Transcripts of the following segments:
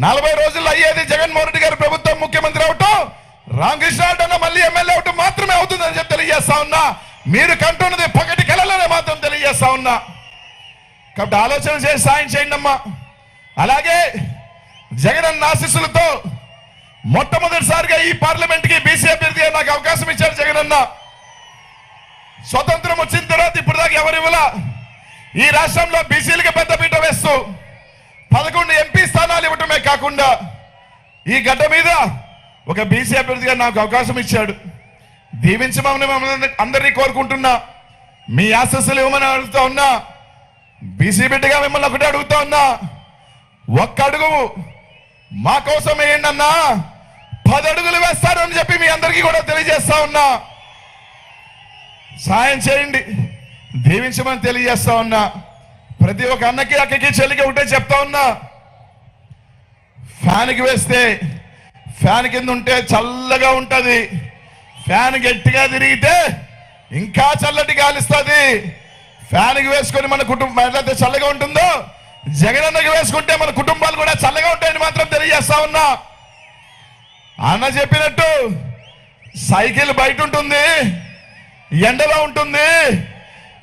40 రోజుల్లో అయ్యేది జగన్మోహన్ రెడ్డి గారి ప్రభుత్వం ముఖ్యమంత్రి అవటం, రామకృష్ణారెడ్డి అన్న మళ్ళీ ఎమ్మెల్యే అవటం మాత్రమే అవుతుందని చెప్పి తెలియజేస్తా ఉన్నా. మీరు కంటున్నది పగటి కలలనే మాత్రం తెలియజేస్తా ఉన్నా. కాబట్టి ఆలోచన చేసి సాయం చేయండి అమ్మా. అలాగే జగనన్న ఆశీస్సులతో మొట్టమొదటిసారిగా ఈ పార్లమెంట్ కి బీసీ అభ్యర్థిగా నాకు అవకాశం ఇచ్చారు జగనన్న. స్వతంత్రం వచ్చిన తర్వాత ఇప్పుడు దాకా ఎవరు ఇవ్వలా. ఈ రాష్ట్రంలో బీసీలకి పెద్దపీట వేస్తూ 11 ఎంపీ స్థానాలు ఇవ్వటమే కాకుండా ఈ గడ్డ మీద ఒక బీసీ అభ్యర్థిగా నాకు అవకాశం ఇచ్చాడు. దీవించమని మమ్మల్ని అందరినీ కోరుకుంటున్నా. మీ ఆశస్సులు ఇవ్వమని అడుగుతా ఉన్నా. బీసీ బిడ్డగా మిమ్మల్ని ఒకటి అడుగుతా ఉన్నా, ఒక్క అడుగు మా కోసం వేయండి అన్నా, 10 అడుగులు వేస్తారు అని చెప్పి మీ అందరికీ కూడా తెలియజేస్తా ఉన్నా. సాయం చేయండి, దీవించమని తెలియజేస్తా ఉన్నా. ప్రతి ఒక్క అన్నకి అక్కకి చెల్లికి ఒకటే చెప్తా ఉన్నా, ఫ్యాన్కి వేస్తే ఫ్యాన్ కింద ఉంటే చల్లగా ఉంటది, ఫ్యాన్ గట్టిగా తిరిగితే ఇంకా చల్లటి గాలిస్తుంది. ఫ్యాన్కి వేసుకొని మన కుటుంబం ఎట్లయితే చల్లగా ఉంటుందో జగనన్నకి వేసుకుంటే మన కుటుంబాలు కూడా చల్లగా ఉంటాయని మాత్రం తెలియజేస్తా ఉన్నా. అన్న చెప్పినట్టు సైకిల్ బయట ఉంటుంది, ఎండలో ఉంటుంది.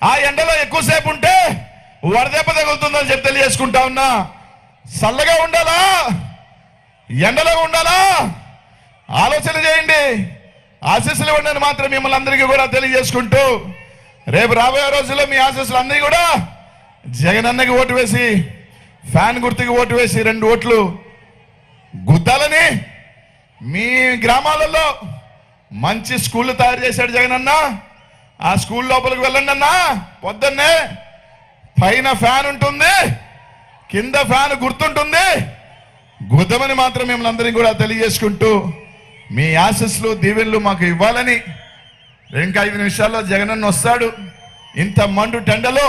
ఆ ఎండలో ఎక్కువసేపు ఉంటే వడదెబ్బ తగులుతుందని చెప్పి తెలియజేసుకుంటా ఉన్నా. చల్లగా ఉండాలా, ఎండలో ఉండాలా, ఆలోచన చేయండి, ఆశీస్సులు ఇవ్వండి మాత్రం మిమ్మల్ని అందరికీ కూడా తెలియజేసుకుంటూ, రేపు రాబోయే రోజుల్లో మీ ఆశీస్సులు అందరికీ కూడా జగనన్నకి ఓటు వేసి, ఫ్యాన్ గుర్తుకి ఓటు వేసి 2 ఓట్లు గుద్దాలని, మీ గ్రామాలలో మంచి స్కూళ్ళు తయారు చేశాడు జగనన్న. ఆ స్కూల్ లోపలికి వెళ్ళండి అన్నా. పొద్దున్నే పైన ఫ్యాన్ ఉంటుంది, కింద ఫ్యాన్ గుర్తుంటుంది, గుద్దమని మాత్రం మిమ్మల్ని అందరినీ కూడా తెలియజేసుకుంటూ, మీ ఆశీస్సులు దీవెనలు మాకు ఇవ్వాలని. ఇంకా 5 నిమిషాల్లో జగనన్న వస్తాడు. ఇంత మండు టెండలో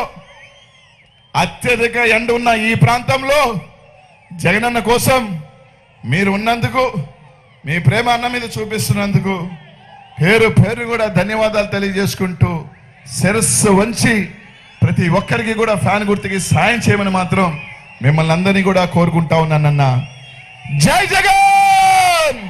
అత్యధిక ఎండ ఉన్న ఈ ప్రాంతంలో జగనన్న కోసం మీరు ఉన్నందుకు, మీ ప్రేమ అన్న మీద చూపిస్తున్నందుకు పేరు పేరు కూడా ధన్యవాదాలు తెలియజేసుకుంటూ, శిరస్సు వంచి ప్రతి ఒక్కరికి కూడా ఫ్యాన్ గుర్తుకి సాయం చేయమని మాత్రం మిమ్మల్ని అందరినీ కూడా కోరుకుంటా ఉన్నానన్న. జై జగన్.